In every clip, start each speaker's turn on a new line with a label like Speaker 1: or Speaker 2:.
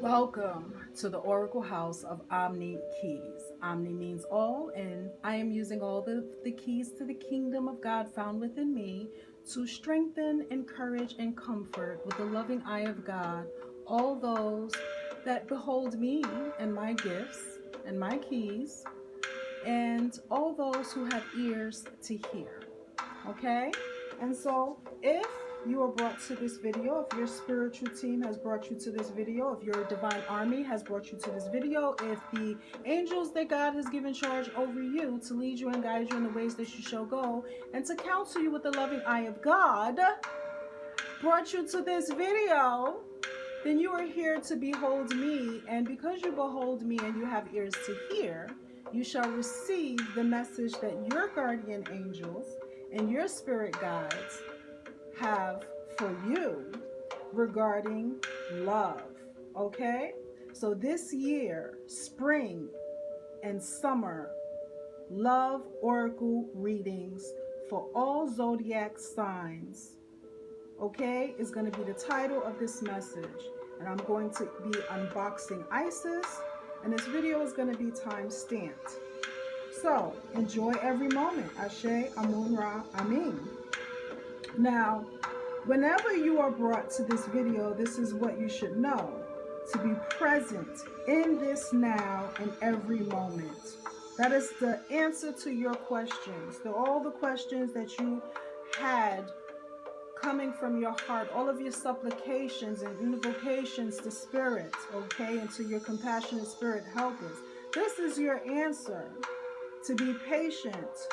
Speaker 1: Welcome to the Oracle House of Omni Keys. Omni means all, and I am using all the keys to the kingdom of God found within me to strengthen, encourage, and comfort with the loving eye of God all those that behold me and my gifts and my keys, and all those who have ears to hear. Okay? And so, if you are brought to this video, if your spiritual team has brought you to this video, if your divine army has brought you to this video, if the angels that God has given charge over you to lead you and guide you in the ways that you shall go, and to counsel you with the loving eye of God, brought you to this video, then you are here to behold me. And because you behold me and you have ears to hear, you shall receive the message that your guardian angels and your spirit guides have for you regarding love. Okay? So this year, spring and summer love oracle readings for all zodiac signs, okay, is going to be the title of this message. And I'm going to be unboxing Isis, and this video is going to be time stamped. So enjoy every moment. Ashe, Amun Ra, Amin. Now, whenever you are brought to this video, this is what you should know: to be present in this now and every moment. That is the answer to your questions, to all the questions that you had coming from your heart, all of your supplications and invocations to spirit, okay, and to your compassionate spirit helpers. This is your answer: to be patient,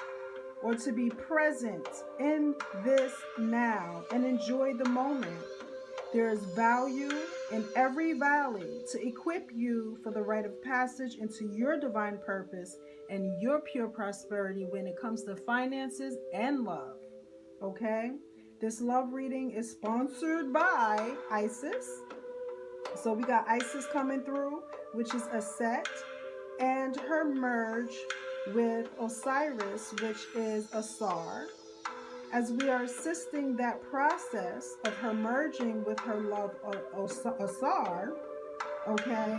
Speaker 1: or to be present in this now and enjoy the moment. There is value in every valley to equip you for the rite of passage into your divine purpose and your pure prosperity when it comes to finances and love. Okay? This love reading is sponsored by Isis. So we got Isis coming through, which is a set, and her merge with Osiris, which is a SAR, as we are assisting that process of her merging with her love Asar, okay,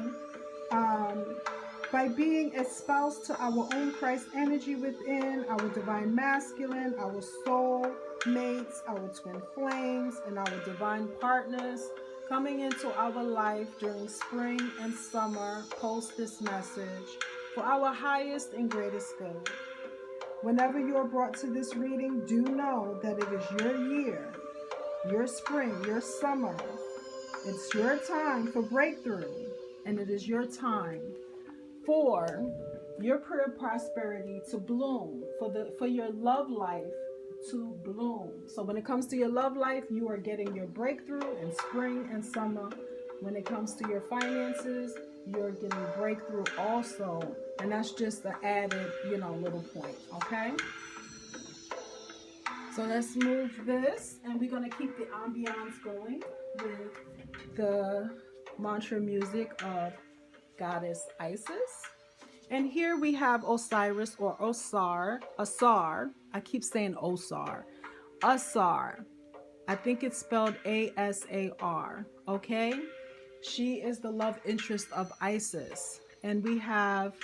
Speaker 1: by being espoused to our own Christ energy within, our divine masculine, our soul mates, our twin flames, and our divine partners coming into our life during spring and summer post this message for our highest and greatest good. Whenever you are brought to this reading, do know that it is your year, your spring, your summer. It's your time for breakthrough, and it is your time for your prayer prosperity to bloom, for your love life to bloom. So when it comes to your love life, you are getting your breakthrough in spring and summer. When it comes to your finances, you're getting breakthrough also. And that's just the added, little point, okay? So let's move this, and we're going to keep the ambiance going with the mantra music of Goddess Isis. And here we have Osiris, or Asar. I keep saying Asar. I think it's spelled Asar, okay? She is the love interest of Isis. And we have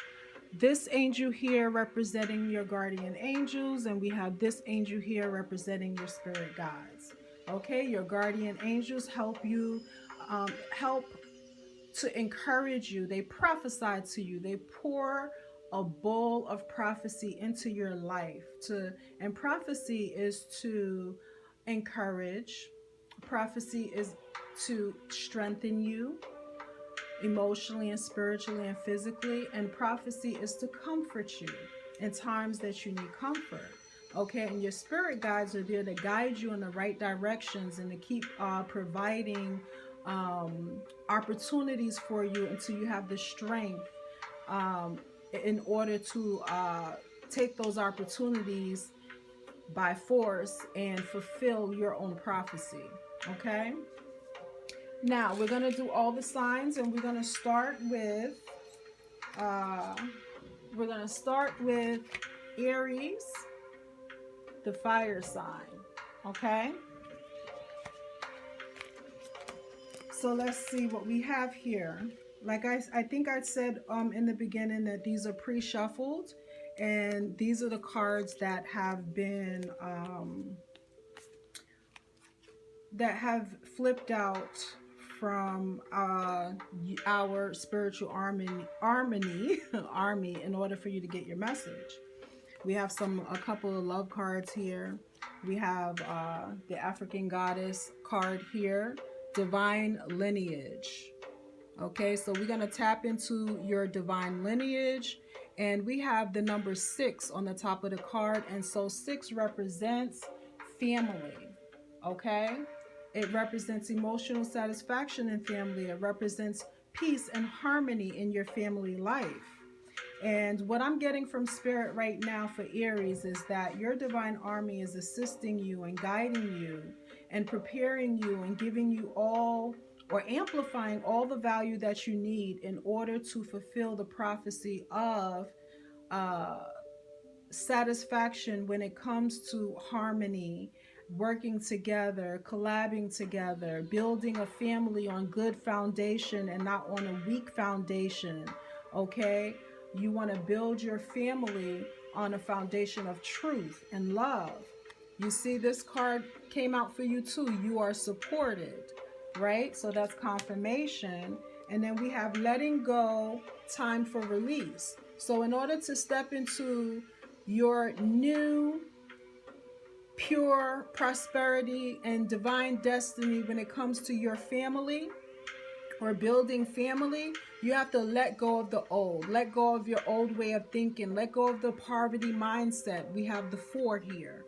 Speaker 1: this angel here representing your guardian angels, and we have this angel here representing your spirit guides. Okay, your guardian angels help you, help to encourage you. They prophesy to you. They pour a bowl of prophecy into your life. And prophecy is to encourage. Prophecy is to strengthen you emotionally and spiritually and physically. And prophecy is to comfort you in times that you need comfort. Okay, and your spirit guides are there to guide you in the right directions and to keep providing opportunities for you until you have the strength in order to take those opportunities by force and fulfill your own prophecy. Okay, now we're going to do all the signs, and we're going to start with Aries, the fire sign. Okay, So let's see what we have here. Like I think I said in the beginning that these are pre-shuffled, and these are the cards that have been that have flipped out from our spiritual army in order for you to get your message. We have a couple of love cards here. We have the African goddess card here, divine lineage. Okay, so we're going to tap into your divine lineage, and we have the number 6 on the top of the card, and so 6 represents family. Okay, it represents emotional satisfaction in family. It represents peace and harmony in your family life. And what I'm getting from Spirit right now for Aries is that your divine army is assisting you and guiding you and preparing you and giving you all, or amplifying all, the value that you need in order to fulfill the prophecy of satisfaction when it comes to harmony, working together, collabing together, building a family on good foundation and not on a weak foundation. Okay, you want to build your family on a foundation of truth and love. You see, this card came out for you too. You are supported, right? So that's confirmation. And then we have letting go, time for release. So in order to step into your new pure prosperity and divine destiny when it comes to your family or building family, you have to let go of the old. Let go of your old way of thinking. Let go of the poverty mindset. We have the 4 here.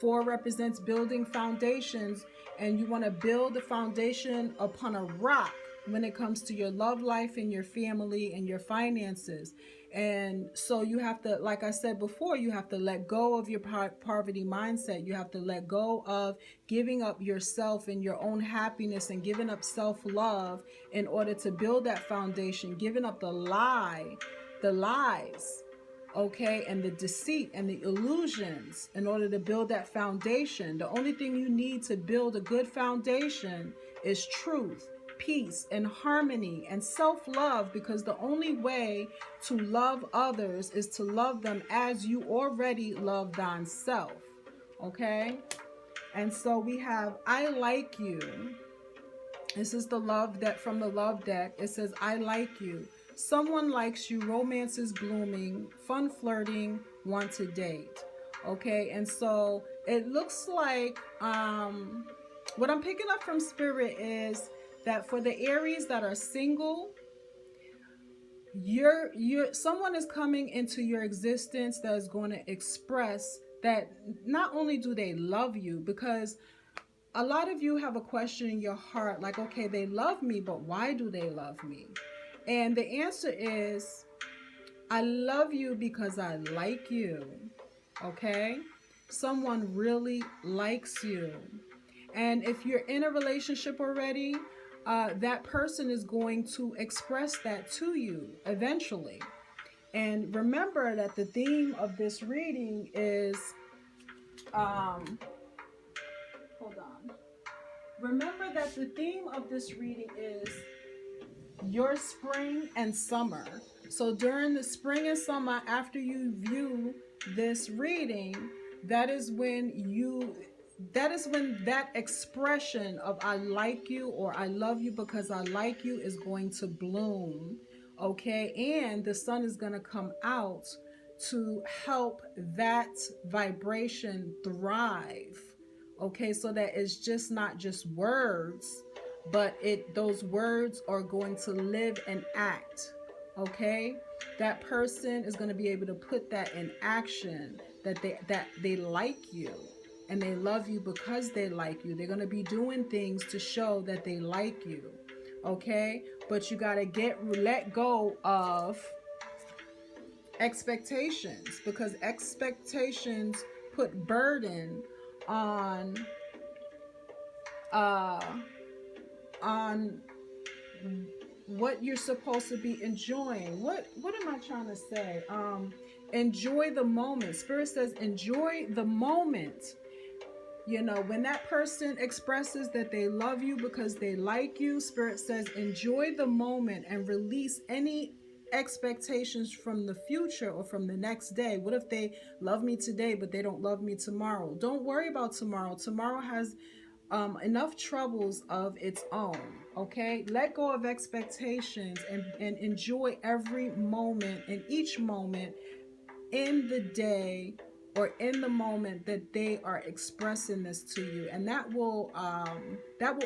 Speaker 1: 4 represents building foundations, and you want to build the foundation upon a rock when it comes to your love life and your family and your finances. And so you have to, like I said before, you have to let go of your poverty mindset. You have to let go of giving up yourself and your own happiness and giving up self-love in order to build that foundation, giving up the lies, okay, and the deceit and the illusions in order to build that foundation. The only thing you need to build a good foundation is truth, peace, and harmony, and self-love, because the only way to love others is to love them as you already love thyself. Okay, and so we have I like you. This is the love deck from the love deck. It says I like you. Someone likes you, romance is blooming, fun flirting, want to date. Okay, and so it looks like what I'm picking up from Spirit is that for the Aries that are single, someone is coming into your existence that is going to express that not only do they love you, because a lot of you have a question in your heart like, okay, they love me, but why do they love me? And the answer is, I love you because I like you. Okay, someone really likes you. And if you're in a relationship already, that person is going to express that to you eventually. And remember that the theme of this reading is, remember that the theme of this reading is your spring and summer. So during the spring and summer, after you view this reading, that is when that expression of I like you or I love you because I like you is going to bloom. Okay, and the sun is going to come out to help that vibration thrive. Okay, so that it's just not just words, but those words are going to live and act. Okay, that person is going to be able to put that in action, that they like you and they love you because they like you. They're going to be doing things to show that they like you. Okay, but you got to let go of expectations, because expectations put burden on what you're supposed to be enjoying. What am I trying to say? Enjoy the moment. Spirit says enjoy the moment. You know, when that person expresses that they love you because they like you, Spirit says enjoy the moment and release any expectations from the future or from the next day. What if they love me today but they don't love me tomorrow? Don't worry about tomorrow. Tomorrow has enough troubles of its own. Okay, let go of expectations and enjoy every moment and each moment in the day or in the moment that they are expressing this to you, and that will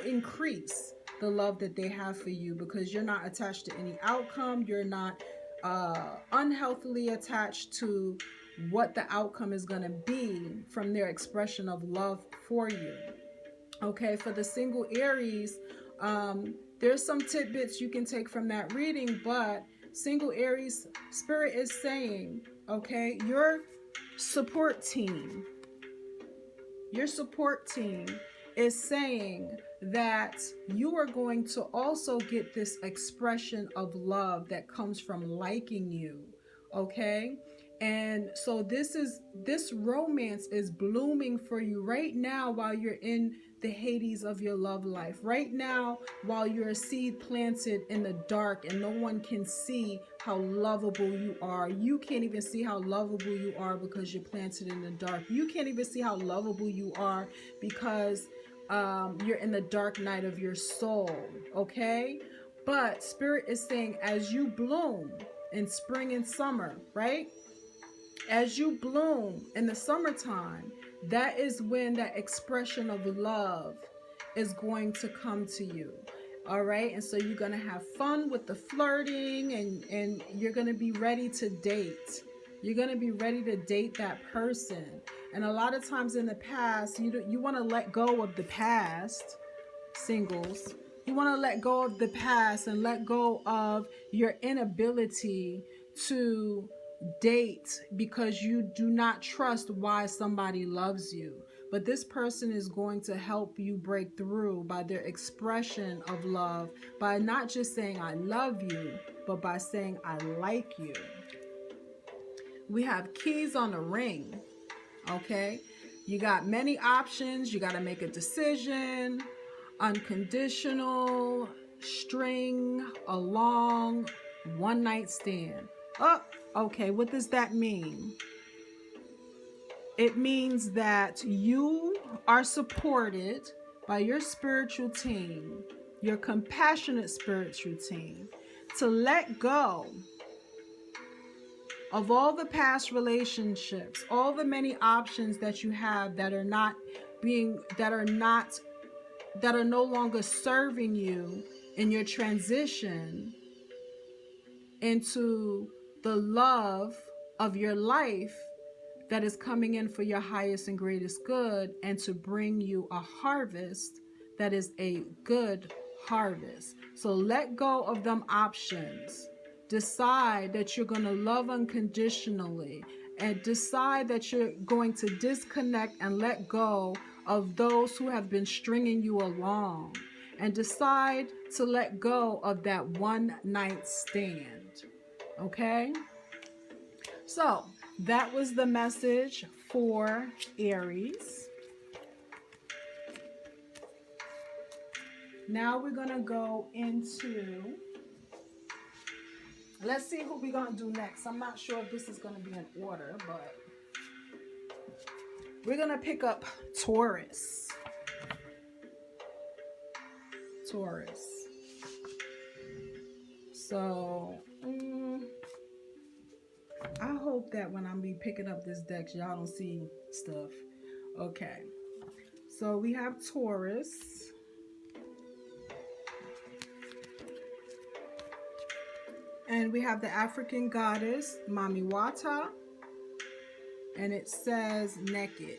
Speaker 1: increase the love that they have for you, because you're not attached to any outcome. You're not unhealthily attached to what the outcome is going to be from their expression of love for you. Okay, for the single Aries, there's some tidbits you can take from that reading, but single Aries, Spirit is saying, okay, your support team is saying that you are going to also get this expression of love that comes from liking you. Okay, and so this romance is blooming for you right now while you're in the Hades of your love life. Right now, while you're a seed planted in the dark and no one can see how lovable you are. You can't even see how lovable you are because you're planted in the dark. You can't even see how lovable you are because you're in the dark night of your soul. Okay? But Spirit is saying, as you bloom in spring and summer, right? As you bloom in the summertime, that is when that expression of love is going to come to you. All right. And so you're going to have fun with the flirting, and you're going to be ready to date. You're going to be ready to date that person. And a lot of times in the past, you want to let go of the past, singles. You want to let go of the past and let go of your inability to date because you do not trust why somebody loves you. But this person is going to help you break through by their expression of love, by not just saying I love you, but by saying I like you. We have keys on the ring. Okay, you got many options. You got to make a decision. Unconditional, string along, one night stand. Oh, okay, what does that mean? It means that you are supported by your spiritual team, your compassionate spiritual team, to let go of all the past relationships, all the many options that you have that are no longer serving you in your transition into the love of your life that is coming in for your highest and greatest good, and to bring you a harvest that is a good harvest. So let go of them options. Decide that you're going to love unconditionally, and decide that you're going to disconnect and let go of those who have been stringing you along, and decide to let go of that one night stand. Okay? So that was the message for Aries. Now we're going to go into, let's see who we're going to do next. I'm not sure if this is going to be in order, but we're going to pick up Taurus. So, I hope that when I'm be picking up this deck, y'all don't see stuff. Okay. So we have Taurus. And we have the African goddess, Mami Wata. And it says naked.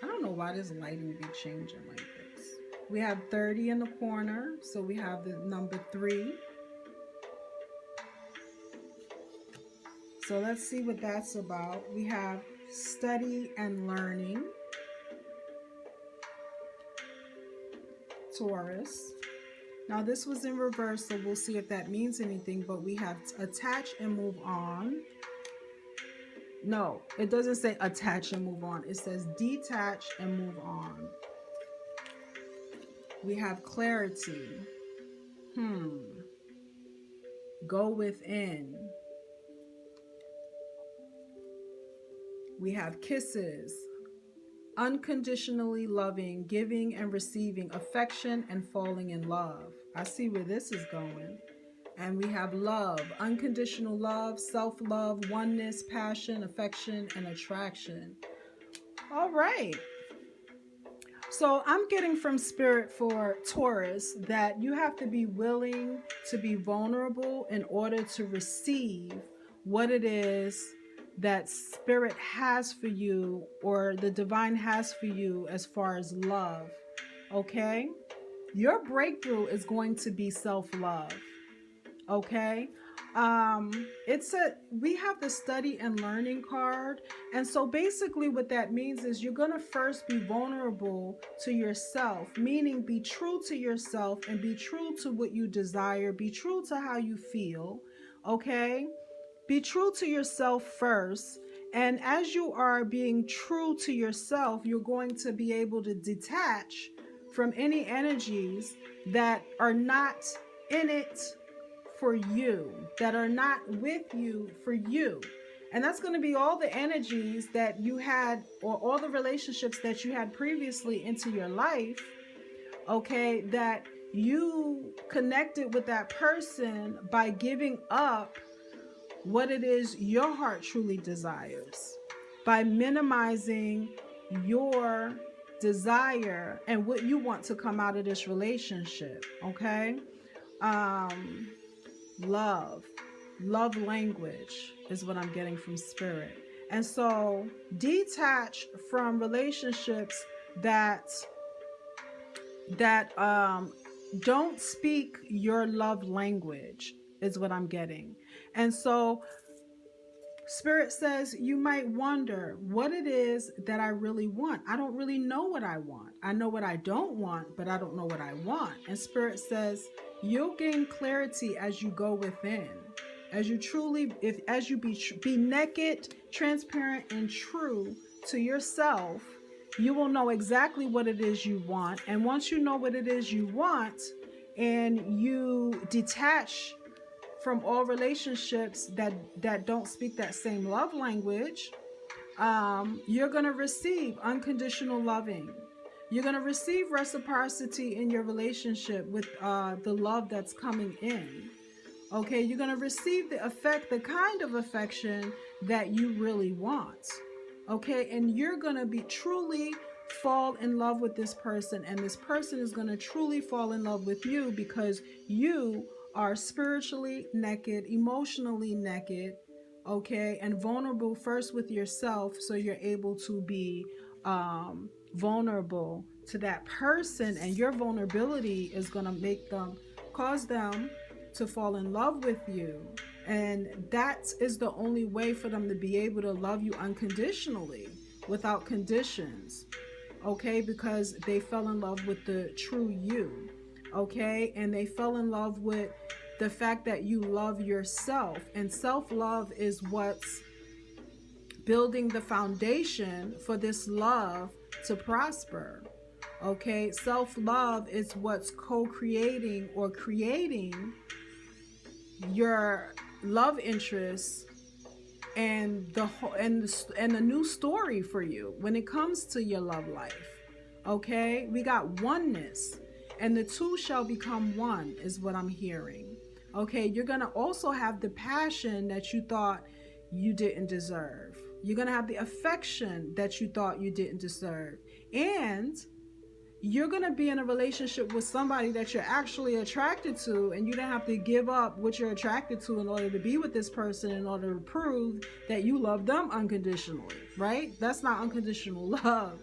Speaker 1: I don't know why this lighting be changing like this. We have 30 in the corner. So we have the number 3. So let's see what that's about. We have study and learning. Taurus. Now this was in reverse, so we'll see if that means anything, but we have attach and move on. No, it doesn't say attach and move on. It says detach and move on. We have clarity. Go within. We have kisses. Unconditionally loving, giving and receiving affection and falling in love. I see where this is going. And we have love, unconditional love, self-love, oneness, passion, affection, and attraction. All right. So I'm getting from Spirit for Taurus that you have to be willing to be vulnerable in order to receive what it is that Spirit has for you, or the divine has for you as far as love. Okay? Your breakthrough is going to be self-love. Okay? We have the study and learning card. And so basically what that means is you're going to first be vulnerable to yourself, meaning be true to yourself and be true to what you desire, be true to how you feel. Okay? Be true to yourself first. And as you are being true to yourself, you're going to be able to detach from any energies that are not in it for you, that are not with you for you. And that's going to be all the energies that you had, or all the relationships that you had previously into your life, okay, that you connected with that person by giving up what it is your heart truly desires, by minimizing your desire and what you want to come out of this relationship. Okay? Love language is what I'm getting from Spirit. And so detach from relationships that don't speak your love language is what I'm getting. And so Spirit says you might wonder what it is that I really want. I don't really know what I want. I know what I don't want, but I don't know what I want. And Spirit says you'll gain clarity as you go within, as you truly, as you be naked, transparent, and true to yourself. You will know exactly what it is you want. And once you know what it is you want, and you detach from all relationships that don't speak that same love language, you're going to receive unconditional loving. You're going to receive reciprocity in your relationship with the love that's coming in. Okay, you're going to receive the kind of affection that you really want. Okay, and you're going to be truly fall in love with this person, and this person is going to truly fall in love with you because you are spiritually naked, emotionally naked, okay, and vulnerable first with yourself, so you're able to be vulnerable to that person, and your vulnerability is going to cause them to fall in love with you. And that is the only way for them to be able to love you unconditionally, without conditions, okay, because they fell in love with the true you, okay, and they fell in love with the fact that you love yourself, and self-love is what's building the foundation for this love to prosper. Okay, self-love is what's co-creating or creating your love interest and the new story for you when it comes to your love life. Okay, we got oneness, and the two shall become one is what I'm hearing. Okay, you're gonna also have the passion that you thought you didn't deserve. You're gonna have the affection that you thought you didn't deserve, and you're going to be in a relationship with somebody that you're actually attracted to, and you don't have to give up what you're attracted to in order to be with this person, in order to prove that you love them unconditionally, right? That's not unconditional love.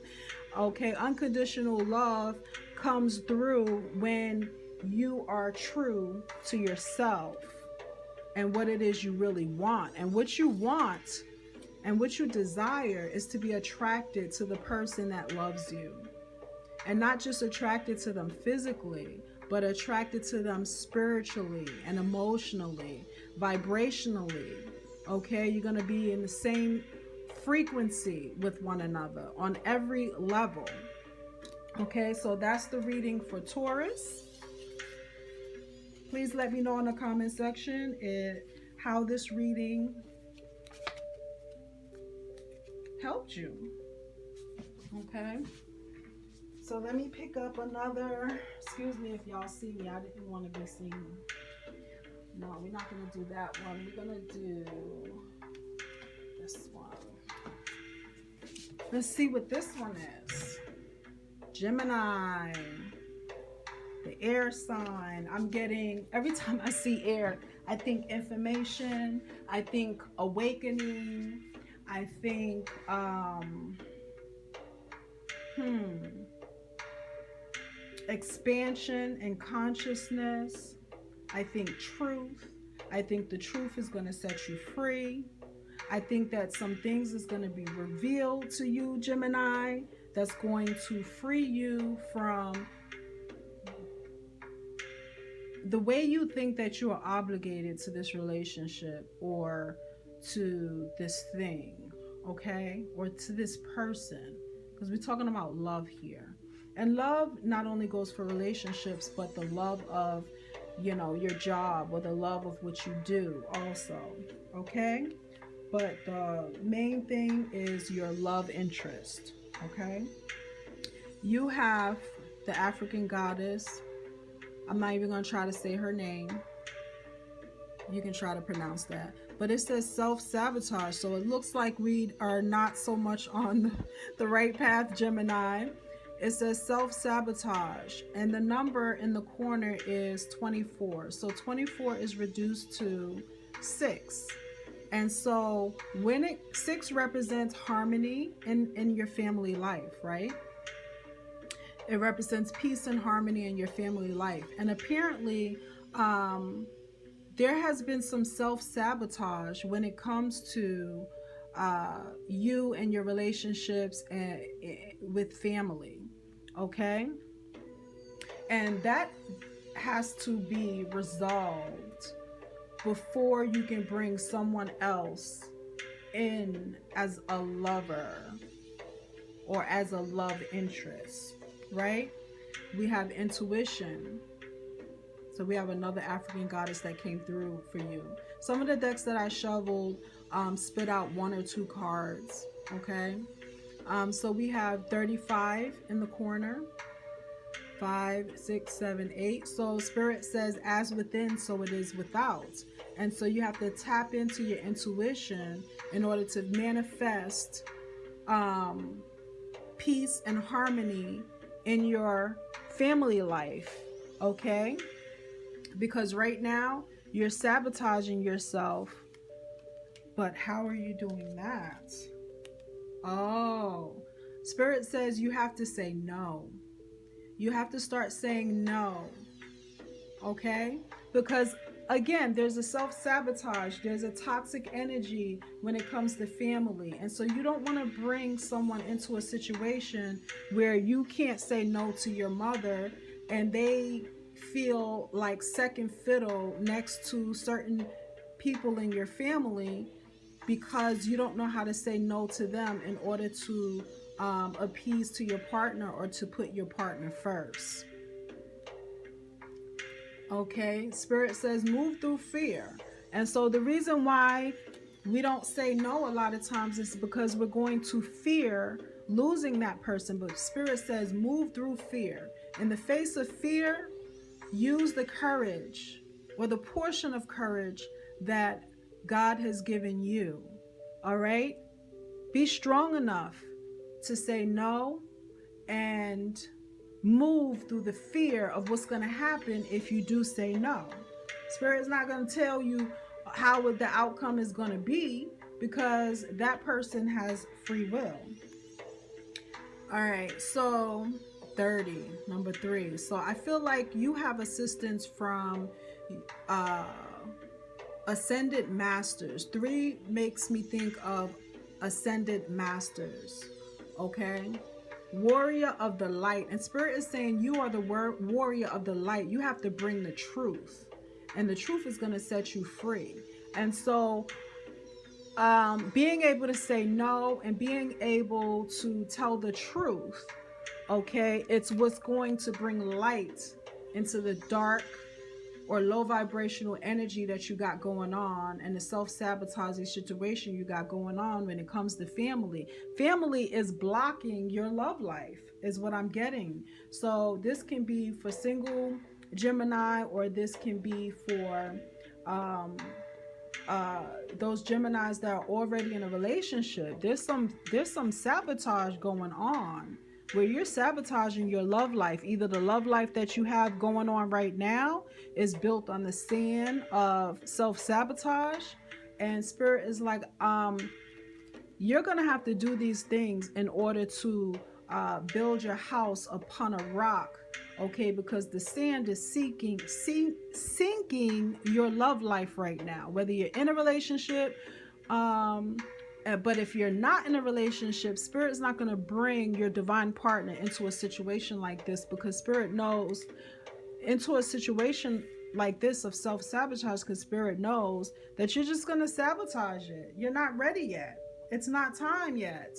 Speaker 1: Okay, unconditional love comes through when you are true to yourself and what it is you really want. And what you want and what you desire is to be attracted to the person that loves you. And not just attracted to them physically, but attracted to them spiritually and emotionally, vibrationally. Okay, you're going to be in the same frequency with one another on every level. Okay, so that's the reading for Taurus. Please let me know in the comment section how this reading helped you. Okay, so let me pick up another. Excuse me if y'all see me. I didn't want to be seen. No, we're not going to do that one. We're going to do this one. Let's see what this one is. Gemini, the air sign. I'm getting, every time I see air, I think information, I think awakening, I think expansion and consciousness. I think truth. I think the truth is going to set you free. I think that some things is going to be revealed to you, Gemini, that's going to free you from the way you think that you are obligated to this relationship or to this thing, okay? Or to this person, because we're talking about love here. And love not only goes for relationships, but the love of, you know, your job or the love of what you do also, okay? But the main thing is your love interest, okay? You have the African goddess. I'm not even going to try to say her name. You can try to pronounce that. But it says self-sabotage. So it looks like we are not so much on the right path, Gemini. It says self-sabotage. And the number in the corner is 24. So 24 is reduced to 6. And so when 6 represents harmony in your family life, right? It represents peace and harmony in your family life. And apparently, there has been some self-sabotage when it comes to you and your relationships and with family, okay? And that has to be resolved before you can bring someone else in as a lover or as a love interest, right? We have intuition. So we have another African goddess that came through for you. Some of the decks that I shoveled spit out 1 or 2 cards, okay? So we have 35 in the corner. 5, 6, 7, 8. So Spirit says, as within, so it is without. And so you have to tap into your intuition in order to manifest peace and harmony in your family life, okay? Because right now you're sabotaging yourself. But how are you doing that? Oh, Spirit says you have to say no. You have to start saying no, okay? Because again, there's a self-sabotage. There's a toxic energy when it comes to family. And so you don't want to bring someone into a situation where you can't say no to your mother and they feel like second fiddle next to certain people in your family because you don't know how to say no to them in order to appease to your partner or to put your partner first. Okay, Spirit says move through fear. And so the reason why we don't say no a lot of times is because we're going to fear losing that person. But Spirit says move through fear. In the face of fear, use the courage or the portion of courage that God has given you. All right? Be strong enough to say no and move through the fear of what's going to happen if you do say no. Spirit's not going to tell you how the outcome is going to be because that person has free will. All right, so 30, number 3. So I feel like you have assistance from ascended masters. 3 makes me think of ascended masters. Okay, warrior of the light. And Spirit is saying you are the warrior of the light. You have to bring the truth, and the truth is going to set you free. And so being able to say no and being able to tell the truth, okay, it's what's going to bring light into the dark or low vibrational energy that you got going on, and the self-sabotaging situation you got going on when it comes to family. Family is blocking your love life, is what I'm getting. So this can be for single Gemini, or this can be for those Geminis that are already in a relationship. There's some sabotage going on, where you're sabotaging your love life. Either the love life that you have going on right now is built on the sand of self-sabotage, and Spirit is like, you're gonna have to do these things in order to build your house upon a rock, okay? Because the sand is sinking your love life right now, whether you're in a relationship, but if you're not in a relationship, Spirit's not going to bring your divine partner into a situation like this, because Spirit knows, into a situation like this of self-sabotage, because Spirit knows that you're just going to sabotage it. You're not ready yet. It's not time yet.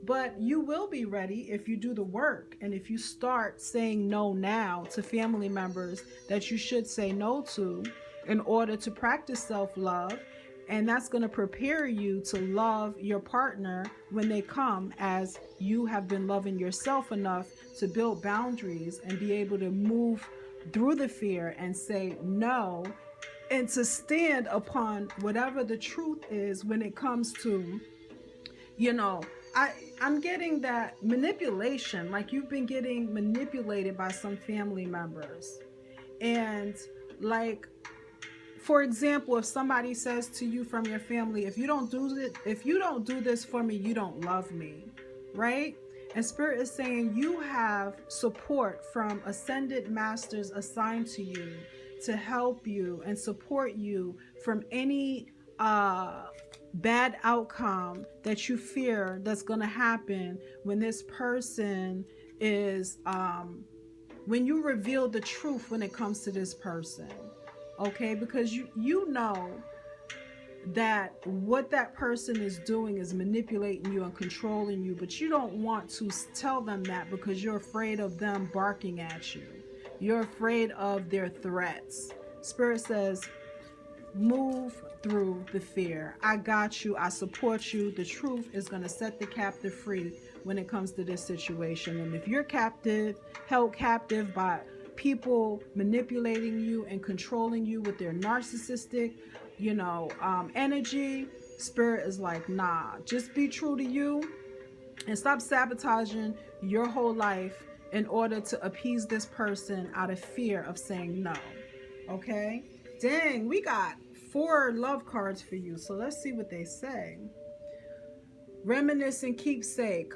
Speaker 1: But you will be ready if you do the work, and if you start saying no now to family members that you should say no to in order to practice self-love. And that's going to prepare you to love your partner when they come, as you have been loving yourself enough to build boundaries and be able to move through the fear and say no, and to stand upon whatever the truth is when it comes to, I'm getting that manipulation, like you've been getting manipulated by some family members. And like, for example, if somebody says to you from your family, if you don't do this for me, you don't love me, right? And Spirit is saying you have support from ascended masters assigned to you to help you and support you from any bad outcome that you fear that's going to happen when this person is when you reveal the truth when it comes to this person, okay? Because you know that what that person is doing is manipulating you and controlling you, but you don't want to tell them that because you're afraid of them barking at you. You're afraid of their threats. Spirit says, move through the fear. I got you. I support you. The truth is going to set the captive free when it comes to this situation. And if you're held captive by people manipulating you and controlling you with their narcissistic, energy, Spirit is like, nah, just be true to you and stop sabotaging your whole life in order to appease this person out of fear of saying no. Okay? Dang, we got 4 love cards for you. So let's see what they say. Reminisce and keepsake,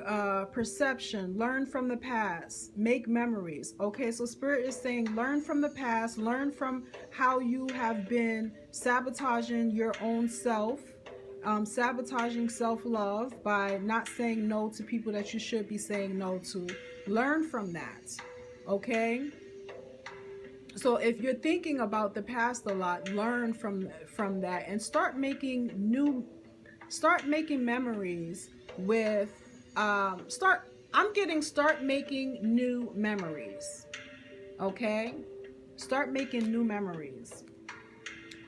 Speaker 1: perception, learn from the past, make memories. Okay, so Spirit is saying learn from the past, learn from how you have been sabotaging your own self, sabotaging self-love by not saying no to people that you should be saying no to. Learn from that, okay? So if you're thinking about the past a lot, learn from that and start making memories with start making new memories. Okay, start making new memories.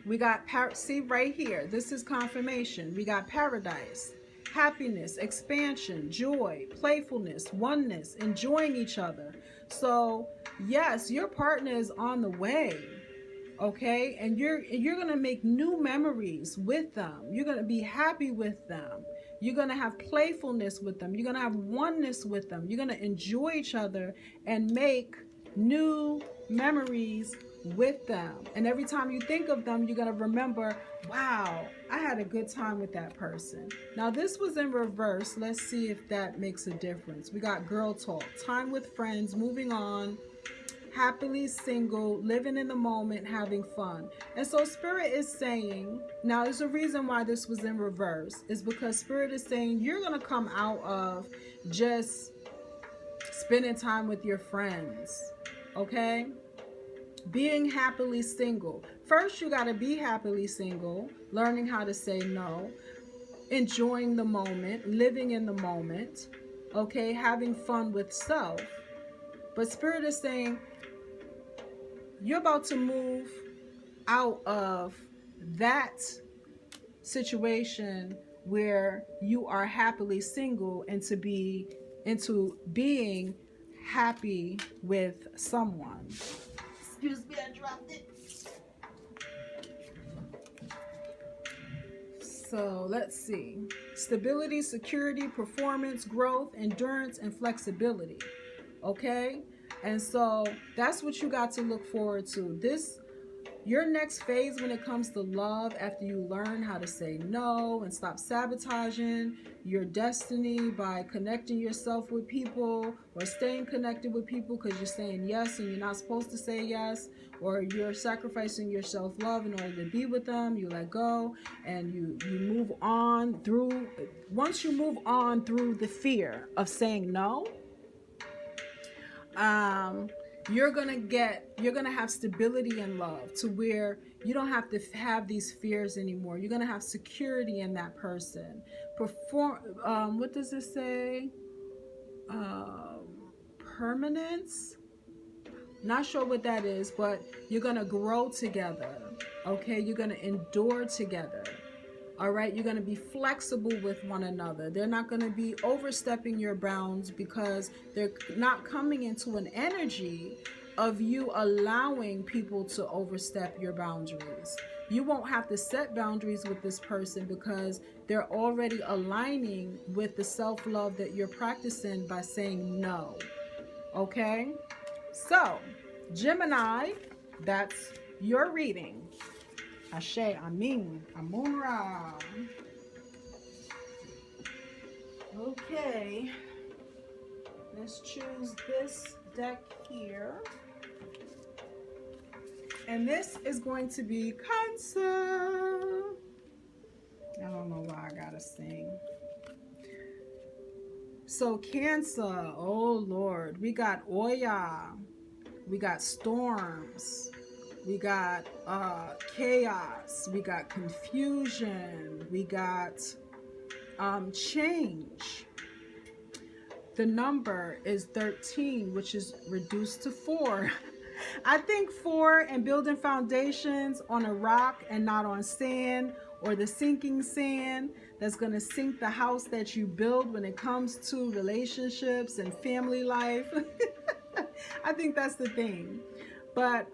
Speaker 1: We got see right here, this is confirmation. We got paradise, happiness, expansion, joy, playfulness, oneness, enjoying each other. So yes, your partner is on the way. Okay, and you're gonna make new memories with them. You're gonna be happy with them. You're gonna have playfulness with them. You're gonna have oneness with them. You're gonna enjoy each other and make new memories with them. And every time you think of them, you're gonna remember, wow, I had a good time with that person. Now this was in reverse. Let's see if that makes a difference. We got girl talk, time with friends, moving on, happily single, living in the moment, having fun. And so Spirit is saying, now there's a reason why this was in reverse, is because Spirit is saying you're going to come out of just spending time with your friends, okay? Being happily single. First, you got to be happily single, learning how to say no. enjoying the moment, living in the moment, okay, having fun with self. But Spirit is saying you're about to move out of that situation where you are happily single into being happy with someone. Excuse me, I dropped it. So let's see. Stability, security, performance, growth, endurance, and flexibility. Okay? And so that's what you got to look forward to. Your next phase when it comes to love, after you learn how to say no and stop sabotaging your destiny by connecting yourself with people or staying connected with people because you're saying yes and you're not supposed to say yes, or you're sacrificing your self-love in order to be with them, you let go and you move on through. Once you move on through the fear of saying no, you're gonna have stability in love to where you don't have to have these fears anymore. You're gonna have security in that person. What does it say? Permanence? Not sure what that is, but you're gonna grow together. Okay, you're gonna endure together. All right, you're going to be flexible with one another. They're not going to be overstepping your bounds because they're not coming into an energy of you allowing people to overstep your boundaries. You won't have to set boundaries with this person because they're already aligning with the self-love that you're practicing by saying no. Okay? So, Gemini, that's your reading. Ashe, Amin, Amunra. Okay, let's choose this deck here. And this is going to be Cancer. I don't know why I gotta sing. So Cancer, oh Lord, we got Oya, we got storms. We got chaos, we got confusion, we got change. The number is 13, which is reduced to 4. I think 4 and building foundations on a rock and not on sand, or the sinking sand that's going to sink the house that you build when it comes to relationships and family life. I think that's the thing. But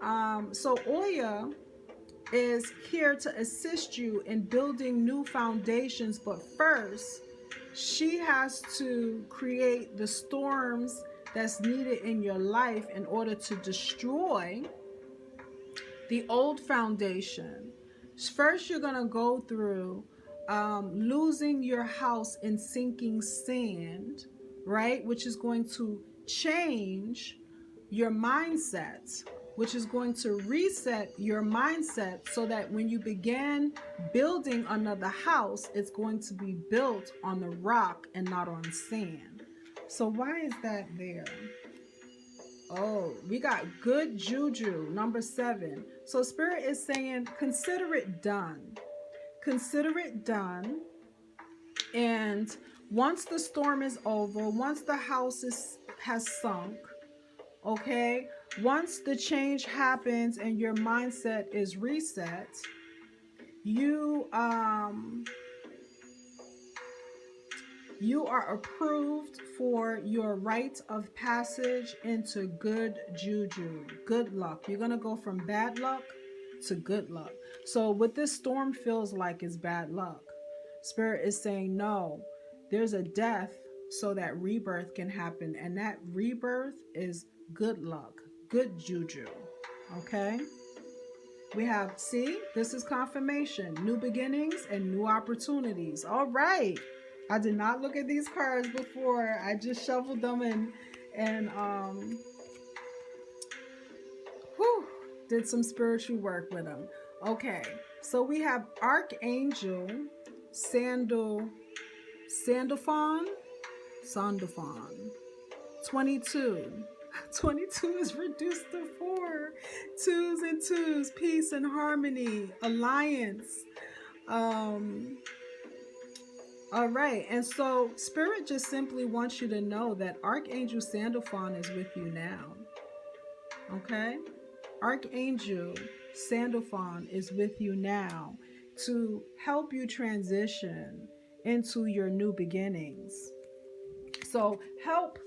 Speaker 1: so Oya is here to assist you in building new foundations, but first she has to create the storms that's needed in your life in order to destroy the old foundation. First, you're gonna go through losing your house in sinking sand, right? Which is going to change your mindset, which is going to reset your mindset so that when you begin building another house, it's going to be built on the rock and not on sand. So why is that there? Oh, we got good juju, number 7. So Spirit is saying, consider it done. Consider it done. And once the storm is over, once the house has sunk, okay, once the change happens and your mindset is reset, you are approved for your rite of passage into good juju, good luck. You're going to go from bad luck to good luck. So what this storm feels like is bad luck. Spirit is saying, no, there's a death so that rebirth can happen. And that rebirth is good luck, good juju. Okay? We have, see, this is confirmation, new beginnings and new opportunities. All right. I did not look at these cards before. I just shuffled them and did some spiritual work with them. Okay, so we have Archangel Sandalphon 22. 22 is reduced to 4. 2s and 2s, peace and harmony, alliance. All right. And so Spirit just simply wants you to know that Archangel Sandalphon is with you now. Okay? Archangel Sandalphon is with you now to help you transition into your new beginnings. So help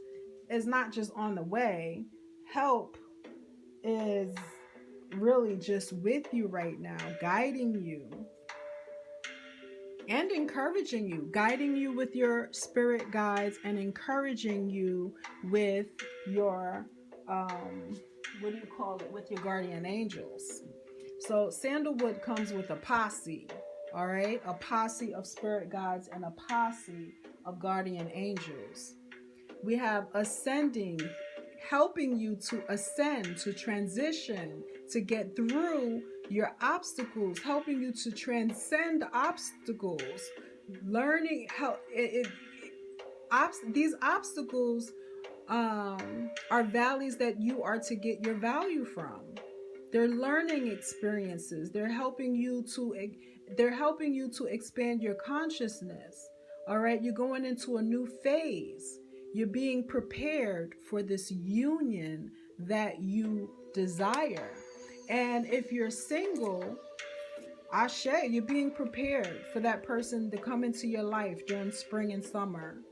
Speaker 1: is not just on the way. Help is really just with you right now, guiding you and encouraging you, guiding you with your spirit guides and encouraging you with your what do you call it, with your guardian angels. So sandalwood comes with a posse, all right, a posse of spirit guides and a posse of guardian angels. We have ascending, helping you to ascend, to transition, to get through your obstacles, helping you to transcend obstacles, learning how these obstacles are valleys that you are to get your value from. They're learning experiences. They're helping you to expand your consciousness. All right, you're going into a new phase. You're being prepared for this union that you desire. And if you're single, Ashe, you're being prepared for that person to come into your life during spring and summer.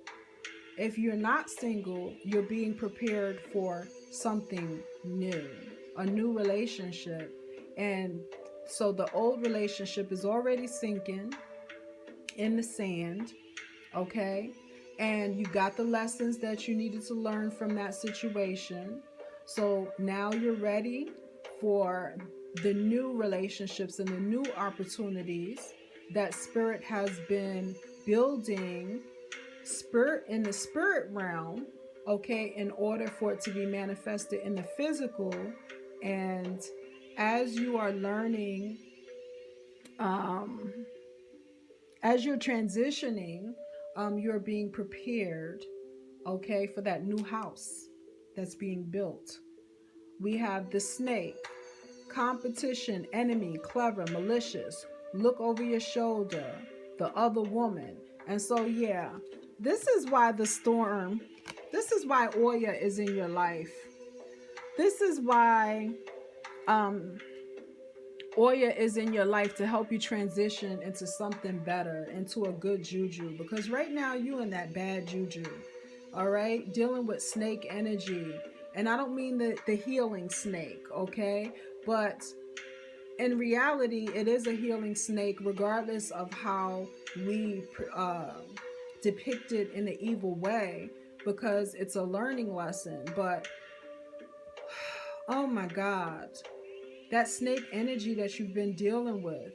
Speaker 1: If you're not single, you're being prepared for something new, a new relationship. And so the old relationship is already sinking in the sand, okay? And you got the lessons that you needed to learn from that situation. So now you're ready for the new relationships and the new opportunities that Spirit has been building in the spirit realm, okay, in order for it to be manifested in the physical. And as you are learning, as you're transitioning, you're being prepared, okay, for that new house that's being built. We have the snake, competition, enemy, clever, malicious, look over your shoulder, the other woman. And so, yeah, this is why Oya is in your life. This is why Oya is in your life, to help you transition into something better, into a good juju. Because right now you in that bad juju, all right? Dealing with snake energy. And I don't mean the healing snake, okay? But in reality, it is a healing snake, regardless of how we depict it in an evil way, because it's a learning lesson. But oh my God, that snake energy that you've been dealing with,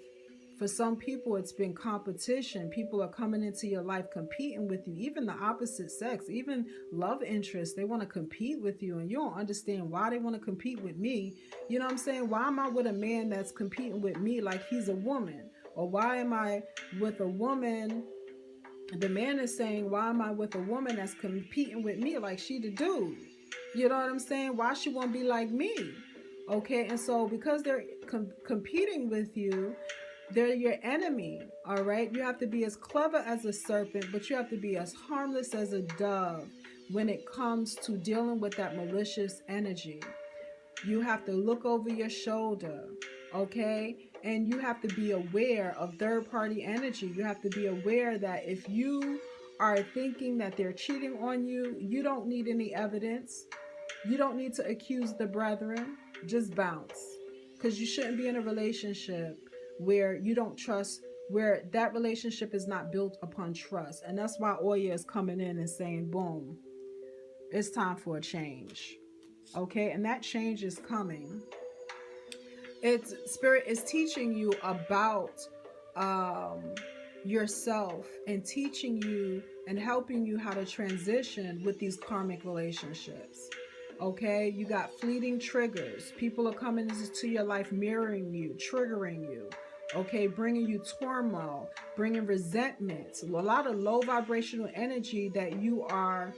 Speaker 1: for some people it's been competition. People are coming into your life competing with you, even the opposite sex, even love interests. They want to compete with you, and you don't understand why they want to compete with me. You know what I'm saying? Why am I with a man that's competing with me like he's a woman? Or why am I with a woman? The man is saying, why am I with a woman that's competing with me like she the dude? You know what I'm saying? Why she won't be like me? Okay, and so because they're competing with you, they're your enemy, all right? You have to be as clever as a serpent, but you have to be as harmless as a dove when it comes to dealing with that malicious energy. You have to look over your shoulder, okay? And you have to be aware of third-party energy. You have to be aware that if you are thinking that they're cheating on you, you don't need any evidence. You don't need to accuse the brethren. Just bounce. Because you shouldn't be in a relationship where you don't trust, where that relationship is not built upon trust. And that's why Oya is coming in and saying, boom, it's time for a change. Okay, and that change is coming. Spirit is teaching you about yourself, and teaching you and helping you how to transition with these karmic relationships. Okay, you got fleeting triggers. People are coming into your life, mirroring you, triggering you. Okay, bringing you turmoil, bringing resentment, a lot of low vibrational energy that you are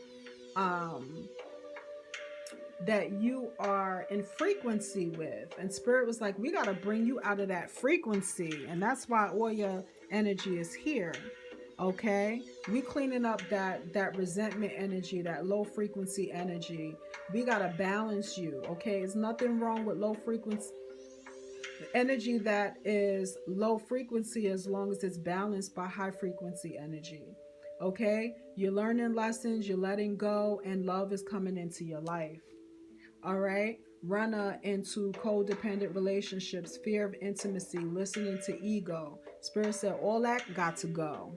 Speaker 1: in frequency with. And Spirit was like, we got to bring you out of that frequency. And that's why Oya energy is here. Okay, we cleaning up that resentment energy, that low frequency energy. We gotta balance you. Okay, there's nothing wrong with low frequency energy that is low frequency as long as it's balanced by high frequency energy. Okay, you're learning lessons, you're letting go, and love is coming into your life. All right, runner into codependent relationships, fear of intimacy, listening to ego. Spirit said all that got to go.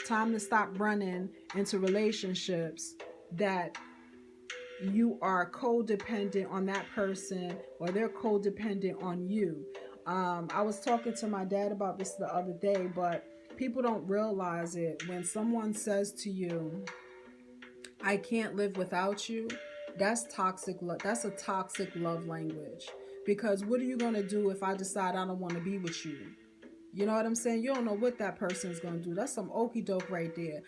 Speaker 1: Time to stop running into relationships that you are codependent on that person or they're codependent on you. I was talking to my dad about this the other day, but people don't realize it. When someone says to you, I can't live without you, that's toxic love. That's a toxic love language. Because what are you going to do if I decide I don't want to be with you? You know what I'm saying? You don't know what that person is going to do. That's some okie doke right there.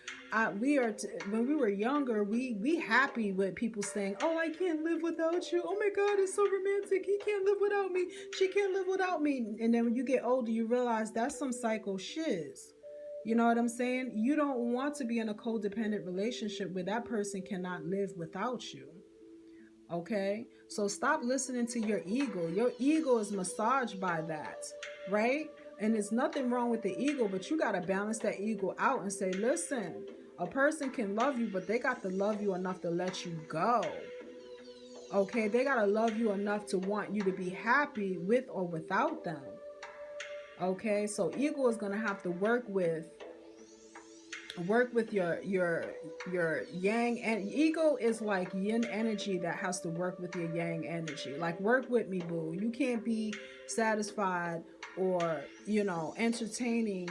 Speaker 1: When we were younger, we happy with people saying, oh, I can't live without you. Oh my God, it's so romantic. He can't live without me. She can't live without me. And then when you get older, you realize that's some psycho shiz. You know what I'm saying? You don't want to be in a codependent relationship where that person cannot live without you. Okay? So stop listening to your ego. Your ego is massaged by that, right? And there's nothing wrong with the ego, but you got to balance that ego out and say, listen, a person can love you, but they got to love you enough to let you go. Okay? They got to love you enough to want you to be happy with or without them. Okay? So ego is going to have to work with your yang, and ego is like yin energy that has to work with your yang energy. Like, work with me, boo. You can't be satisfied or entertaining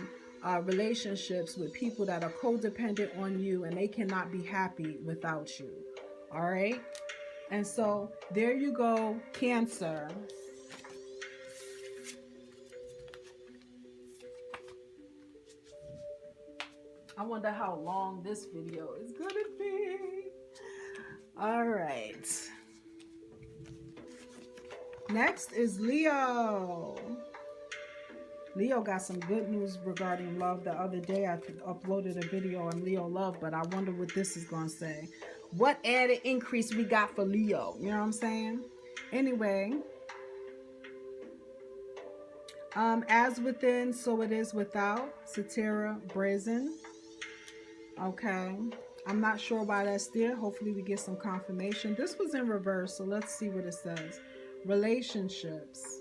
Speaker 1: relationships with people that are codependent on you and they cannot be happy without you. All right, and so there you go, Cancer. I wonder how long this video is gonna be. All right. Next is Leo. Leo got some good news regarding love. The other day I uploaded a video on Leo love, but I wonder what this is gonna say. What added increase we got for Leo? You know what I'm saying? Anyway. As within, so it is without. Satira Brazen. Okay, I'm not sure why that's there. Hopefully we get some confirmation. This was in reverse, so let's see what it says. Relationships.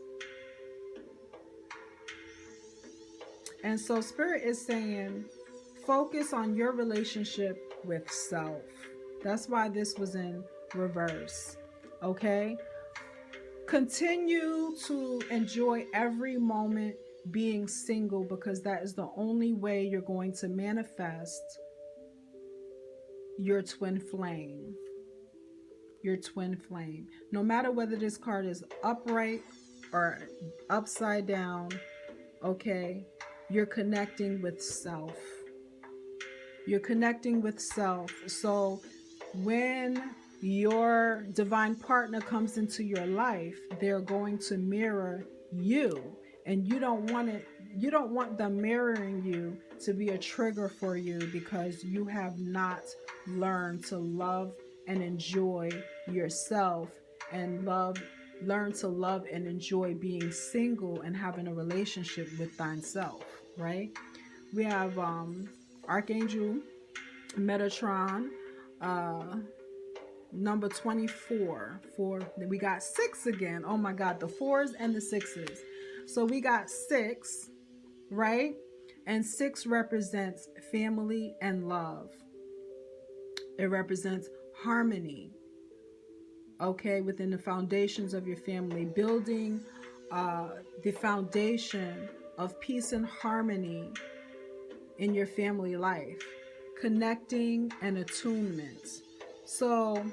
Speaker 1: And so Spirit is saying, focus on your relationship with self. That's why this was in reverse. Okay? Continue to enjoy every moment being single, because that is the only way you're going to manifest your twin flame. Your twin flame. No matter whether this card is upright or upside down, okay, you're connecting with self. You're connecting with self. So when your divine partner comes into your life, they're going to mirror you. And you don't want them mirroring you to be a trigger for you, because you have not learned to love and enjoy yourself, and learn to love and enjoy being single and having a relationship with thyself, right? We have Archangel Metatron, number 24. We got 6 again. Oh my God, the 4s and the 6s. So we got 6, right? And 6 represents family and love. It represents harmony, okay, within the foundations of your family, building the foundation of peace and harmony in your family life, connecting and attunement. So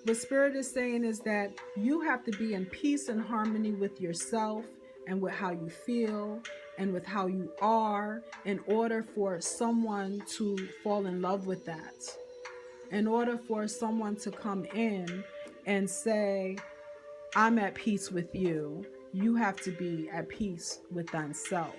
Speaker 1: what Spirit is saying is that you have to be in peace and harmony with yourself and with how you feel and with how you are, in order for someone to fall in love with that. In order for someone to come in and say, I'm at peace with you, you have to be at peace with thyself.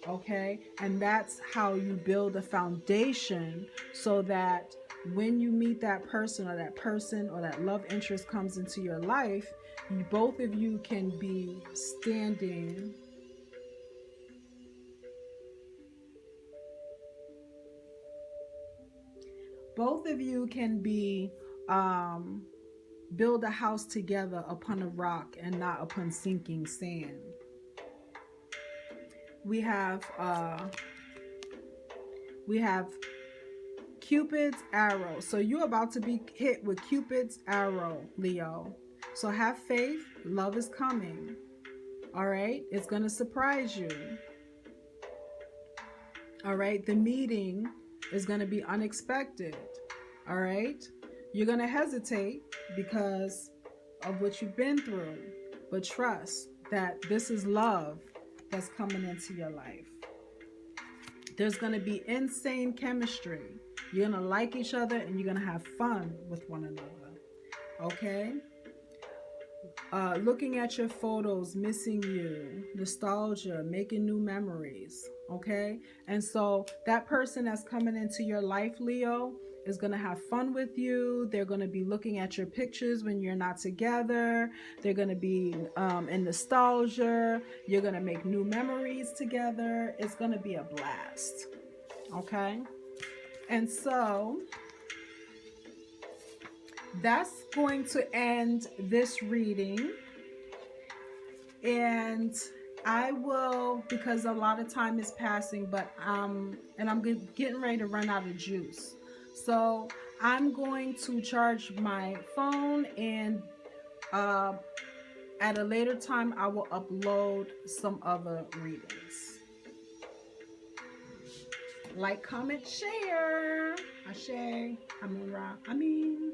Speaker 1: Okay, and that's how you build a foundation, so that when you meet that person, or that love interest comes into your life, both of you can be standing. Both of you can be build a house together upon a rock and not upon sinking sand. We have Cupid's arrow. So you're about to be hit with Cupid's arrow, Leo. So have faith. Love is coming. All right. It's going to surprise you. All right. The meeting is going to be unexpected. All right. You're going to hesitate because of what you've been through. But trust that this is love that's coming into your life. There's going to be insane chemistry. You're going to like each other and you're going to have fun with one another. Okay? Looking at your photos, missing you, nostalgia, making new memories. Okay? And so that person that's coming into your life, Leo, is going to have fun with you. They're going to be looking at your pictures when you're not together. They're going to be in nostalgia. You're going to make new memories together. It's going to be a blast. Okay? And so that's going to end this reading. And I will, because a lot of time is passing, but and I'm getting ready to run out of juice. So I'm going to charge my phone, and at a later time I will upload some other readings. Like, comment, share. Ashe, Amira, Amin.